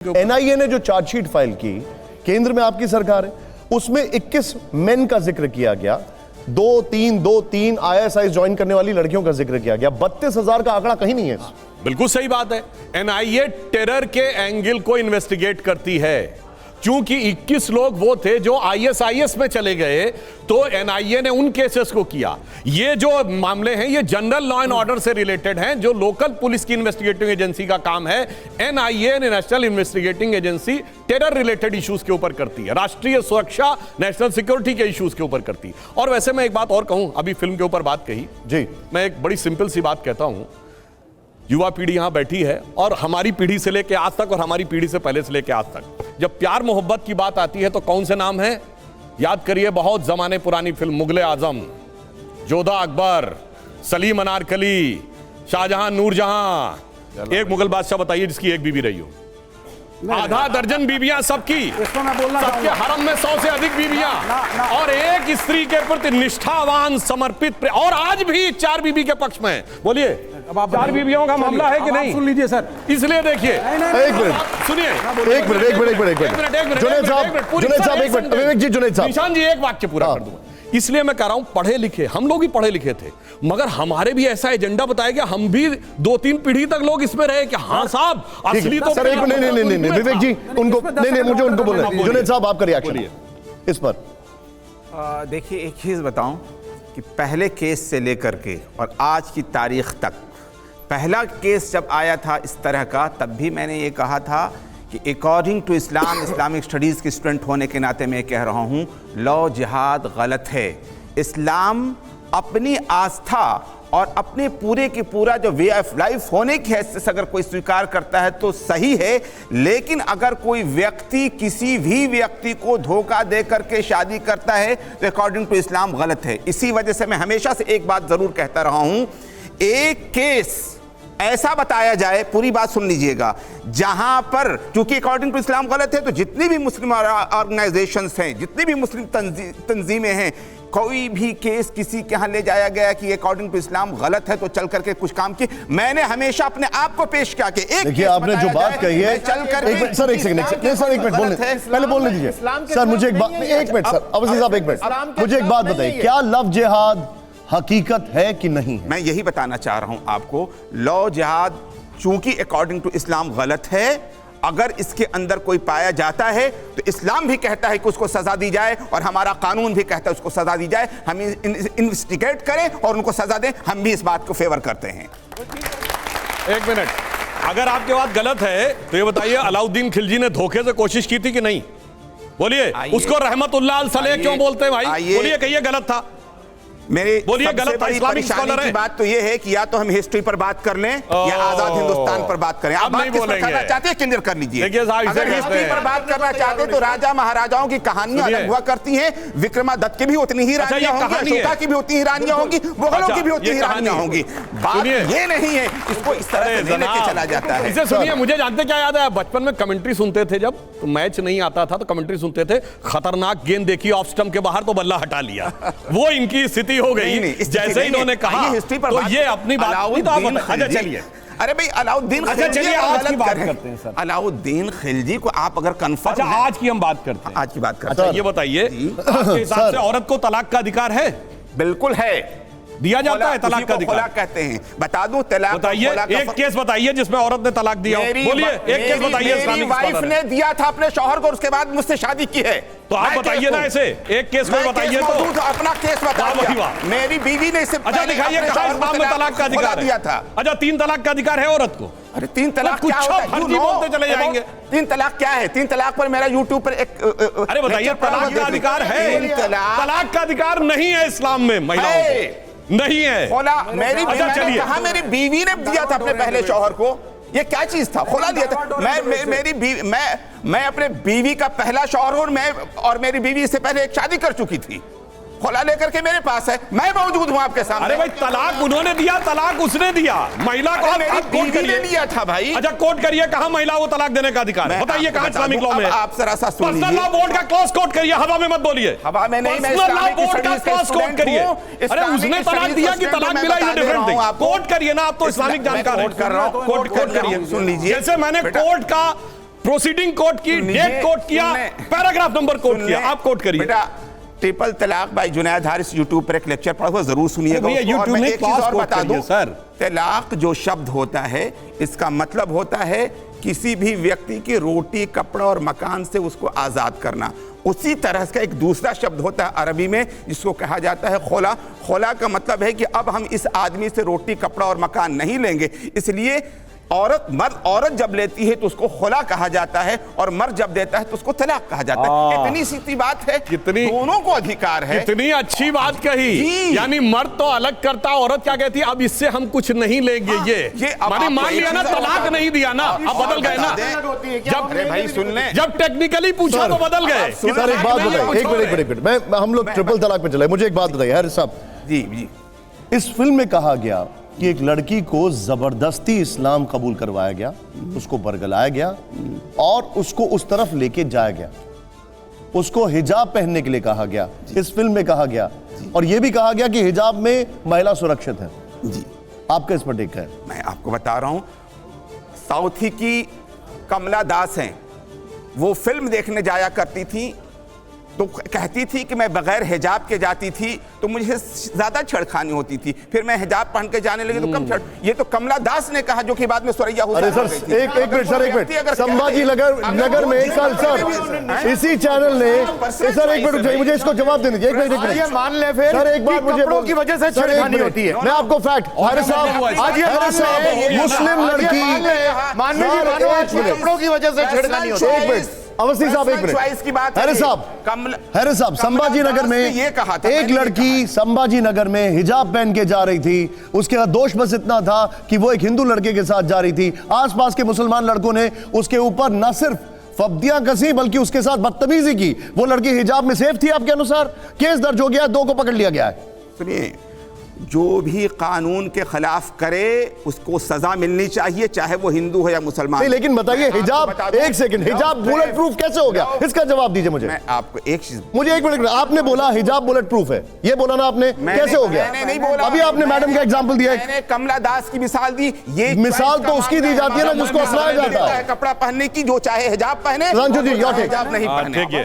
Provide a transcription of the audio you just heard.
NIA ने जो chargesheet file की, केंद्र में आपकी सरकार है, उसमें 21 मेन का जिक्र किया गया, 2-3 आईएसआई ज्वाइन करने वाली लड़कियों का जिक्र किया गया। 32,000 का आंकड़ा कहीं नहीं है। बिल्कुल सही बात है। एनआईए टेरर के एंगल को इन्वेस्टिगेट करती है। क्योंकि 21 लोग वो थे जो आईएसआईएस में चले गए, तो एनआईए ने उन केसेस को किया। ये जो मामले हैं ये जनरल लॉ एंड ऑर्डर से रिलेटेड हैं, जो लोकल पुलिस की इन्वेस्टिगेटिंग एजेंसी का काम है। NIA national investigating agency terror related issues के ऊपर करती है, राष्ट्रीय सुरक्षा नेशनल सिक्योरिटी के इश्यूज के ऊपर करती है। और वैसे मैं एक बात और कहूं, अभी फिल्म के ऊपर बात कही जी, मैं एक बड़ी सिंपल सी बात कहता हूं। युवा पीढ़ी यहां बैठी है और हमारी पीढ़ी से लेकर आज तक और हमारी पीढ़ी से पहले से लेकर आज तक जब प्यार मोहब्बत की बात आती है तो कौन से नाम है याद करिए? बहुत जमाने पुरानी फिल्म मुगले आजम, जोधा अकबर, सलीम अनारकली, शाहजहां नूरजहां। एक मुगल बादशाह बताइए जिसकी एक बीवी रही हो? आधा दर्जन बीबियां सबकी, सबके हरम में 100 से अधिक बीबियां, और एक स्त्री के प्रति निष्ठावान समर्पित, और आज भी 4 बीबी के पक्ष में। बोलिए, अब आप 4 बीबियों का मामला है कि नहीं? सुन लीजिए सर, इसलिए देखिए, एक मिनट सुनिए, एक मिनट जुनैद साहब, एक मिनट विवेक जी, जुनैद साहब, निशान जी, एक वाक्य पूरा कर दूंगा। इसलिए मैं कह रहा हूं, पढ़े लिखे हम लोग ही पढ़े लिखे थे, मगर हमारे भी ऐसा एजेंडा बताया गया, हम भी 2-3 पीढ़ी तक लोग इसमें रहे कि हाँ साहब असली तो। सर एक नहीं विवेक जी, उनको नहीं, मुझे उनको बोलना है। जुनैद साहब आपका रिएक्शन इस पर। देखिए, एक चीज बताऊं कि पहले केस से लेकर के और आज की तारीख तक, पहला केस जब आया था इस तरह का, तब भी मैंने ये कहा था कि according to Islam, Islamic studies के स्टूडेंट होने के नाते मैं कह रहा हूँ, लॉ जिहाद गलत है। इस्लाम अपनी आस्था और अपने पूरे की पूरा जो वे ऑफ लाइफ होने की हैसियत से अगर कोई स्वीकार करता है तो सही है, लेकिन अगर कोई व्यक्ति किसी भी व्यक्ति को धोखा दे करके शादी करता है तो अकॉर्डिंग टू इस्लाम गलत है। इसी वजह से मैं हमेशा से एक बात ज़रूर कहता रहा हूँ, एक केस ऐसा बताया जाए, पूरी बात सुन लीजिएगा, जहां पर क्योंकि अकॉर्डिंग टू इस्लाम गलत है, तो जितनी भी मुस्लिम ऑर्गेनाइजेशंस हैं, जितनी भी मुस्लिम तंजीमें हैं, कोई भी केस किसी के यहाँ ले जाया गया कि अकॉर्डिंग टू इस्लाम गलत है तो चल करके कुछ काम की, मैंने हमेशा अपने आप को पेश किया कि एक देखिए आपने जो बात कही है, चल कर सर एक सेकंड सर, एक मिनट बोलने पहले बोलने दीजिए सर, मुझे एक बात, एक मिनट सर, अवसी साहब एक मिनट, मुझे एक बात बताइए, क्या लव जिहाद हकीकत है कि नहीं है? मैं यही बताना चाह रहा हूं आपको, लॉ जिहाद चूंकि अकॉर्डिंग टू इस्लाम गलत है, अगर इसके अंदर कोई पाया जाता है तो इस्लाम भी कहता है कि उसको सजा दी जाए और हमारा कानून भी कहता है उसको सजा दी जाए। हम इन्वेस्टिगेट करें और उनको सजा दें, हम भी इस बात को फेवर करते हैं। एक मिनट, अगर आपकी बात गलत है तो ये बताइए, अलाउद्दीन खिलजी ने धोखे से कोशिश की थी कि नहीं? बोलिए, उसको रहमतुल्लाह अलैह क्यों बोलते हैं भाई? बोलिए, कहिए गलत था। मेरे बोलिए गलत था। इस्लामिक स्कॉलर है। बात तो ये है कि या तो हम हिस्ट्री पर बात कर लें या आजाद हिंदुस्तान पर बात करें। आप नहीं बोलेंगे, चाहते हैं क्लियर कर लीजिए। अगर हिस्ट्री पर बात करना चाहते तो राजा महाराजाओं की कहानियां अलग हुआ करती हैं, विक्रमादित्य की भी उतनी ही रानियां होंगी, अशोका की भी उतनी ही रानियां होंगी, मुगलों की भी उतनी ही रानियां होंगी। बात ये नहीं है, इसको इस तरह से लेके चला जाता है। इसे सुनिए, मुझे जानते क्या याद है? बचपन में कमेंट्री सुनते थे, जब मैच नहीं आता था तो कमेंट्री सुनते थे, खतरनाक गेंद देखी ऑफ स्टंप के बाहर तो बल्ला हटा लिया। वो इनकी स्थिति हो गई जैसे इन्होंने कहा, हिस्ट्री पर तो ये अपनी बात नहीं, तो आप अच्छा चलिए। अरे भाई, अलाउद्दीन चलिए आज की बात करते हैं सर। अलाउद्दीन खिलजी को आप अगर कंफर्म, अच्छा आज की हम बात करते हैं, आज की बात करते हैं। ये बताइए, आपके हिसाब से औरत को तलाक का अधिकार है? बिल्कुल है, दिया जाता है तलाक का अधिकार? कहते हैं, बता दूं तलाक, बताइए एक केस बताइए जिसमें औरत ने तलाक दिया। बोलिए एक केस बताइए। मेरी वाइफ ने दिया था अपने शौहर को, उसके बाद मुझसे शादी की है। तो आप बताइए ना, ऐसे एक केस को बताइए तो अपना केस बताइए। मेरी बीवी ने इसे अच्छा दिखाइए, कहां इस्लाम में तलाक का अधिकार दिया था? अच्छा 3 तलाक का अधिकार है औरत को? अरे 3 तलाक क्या होता है? बोलते चले जाएंगे। 3 तलाक क्या है? 3 तलाक पर मेरा यूट्यूब पर एक, अरे बताइए, तलाक का अधिकार है? तलाक का अधिकार नहीं है इस्लाम में महिलाओं को, नहीं है। मेरी कहा मेरी बीवी ने दिया था अपने पहले शौहर को, ये क्या चीज था? खोला दिया था। मैं अपने बीवी का पहला शौहर हूं, और मेरी बीवी इससे पहले एक शादी कर चुकी थी, खोला लेकर के मेरे पास है, मैं मौजूद हूं आपके सामने। अरे भाई, तलाक उन्होंने दिया, तलाक उसने दिया, महिला को मेरी बीवी ने दिया था भाई। अच्छा कोट करिए, कहां महिला को तलाक देने का अधिकार है? बताइए कहां इस्लामिक लॉ में? आप जरा सा सुन लीजिए। पर्सनल लॉ बोर्ड का क्लॉज कोट करिए, हवा में मत बोलिए। हवा में नहीं, मैं पर्सनल लॉ बोर्ड का क्लॉज कोट करिए। अरे उसने तलाक दिया कि तलाक मिला, ये डिफरेंट थिंग। कोट करिए ना, आप तो इस्लामिक जानकार हैं। कोट कर रहा हूं, कोट करिए, सुन लीजिए। जैसे मैंने कोर्ट का प्रोसीडिंग कोट की, डेट कोट किया, पैराग्राफ नंबर कोट किया। आप कोट करिए बेटा। ट्रिपल तलाक बाई जुनैद हारिस यूट्यूब पर एक लेक्चर पढ़ा हुआ, जरूर सुनिएगा भैया, उसको। और YouTube मैं में एक चीज पास और कोट बता करिए, दूं सर। तलाक जो शब्द होता है इसका मतलब होता है किसी भी व्यक्ति की रोटी, कपड़ा और मकान से उसको आजाद करना। उसी तरह का एक दूसरा शब्द होता है अरबी में जिसको कहा जाता है खोला। खोला का मतलब है कि अब हम इस आदमी से रोटी, कपड़ा और मकान नहीं लेंगे। इसलिए औरत जब लेती है तो उसको खोला कहा जाता है, और मर्द जब देता है तो उसको तलाक कहा जाता है। इतनी सीधी बात है, दोनों को अधिकार है। कितनी अच्छी बात कही। यानी मर्द तो अलग करता, औरत क्या कहती है, अब इससे हम कुछ नहीं लेंगे। ये माने मान लिया ना, तलाक नहीं दिया ना, अब बदल गए ना। जब भाई सुन ले, जब टेक्निकली पूछा तो बदल गए। सर एक बात बताइए, एक मिनट, हम लोग ट्रिपल तलाक पे चले। मुझे एक बात बताइए हैरिस साहब, जी इस फिल्म में कहा गया कि एक लड़की को जबरदस्ती इस्लाम कबूल करवाया गया, उसको बरगलाया गया और उसको उस तरफ लेके जाया गया, उसको हिजाब पहनने के लिए कहा गया। इस फिल्म में कहा गया और यह भी कहा गया कि हिजाब में महिला सुरक्षित है। जी, आपका इस पर टेक है? मैं आपको बता रहा हूं, साउथी की कमला दास हैं, वो फिल्म देखने जाया करती थी तो कहती थी कि मैं बगैर हिजाब के जाती थी तो मुझे ज्यादा छेड़खानी होती थी, फिर मैं हिजाब पहन के जाने लगी तो कम छेड़। ये तो कमला दास ने कहा, जो कि बाद में सुरैया हुसैन। अरे सर एक मिनट, संभाजी नगर में एक साल सर इसी चैनल ने सर एक मिनट मुझे इसको जवाब देने दीजिए। एक मिनट मान ले फिर सर, एक बात मुझे की वजह से छेड़खानी होती है। मैं आपको फैक्ट, हैरिस साहब मुस्लिम लड़की कपड़ों की वजह से छेड़खानी होती है। एक मिनट अवस्थी साहब, एक मिनट। हैरिस साहब संभाजी नगर में ये कहा था, एक लड़की संभाजी नगर में हिजाब पहन के जा रही थी, उसके बाद दोष बस इतना था कि वो एक हिंदू लड़के के साथ जा रही थी। आसपास के मुसलमान लड़कों ने उसके ऊपर न सिर्फ फब्दियां कसी बल्कि उसके साथ बदतमीजी की। वो लड़की हिजाब में सेफ थी आपके अनुसार? केस दर्ज हो गया, 2 को पकड़ लिया गया है। सुनिए, जो भी कानून के खिलाफ करे उसको सजा मिलनी चाहिए, चाहे वो हिंदू है या मुसलमान। नहीं लेकिन बताइए हिजाब, एक सेकंड, हिजाब बुलेट प्रूफ कैसे हो गया? इसका जवाब दीजिए मुझे। मैं आपको एक चीज, मुझे एक मिनट, आपने बोला हिजाब बुलेट प्रूफ है, ये बोला ना आपने, कैसे हो गया? मैंने नहीं बोला। अभी आपने मैडम का एग्जांपल दिया है, मैंने कमला दास की मिसाल दी। ये मिसाल तो उसकी दी जाती है ना जिसको अपनाया जाता है। कपड़ा पहनने की, जो चाहे हिजाब पहने, रंजू जी, हिजाब नहीं पहने।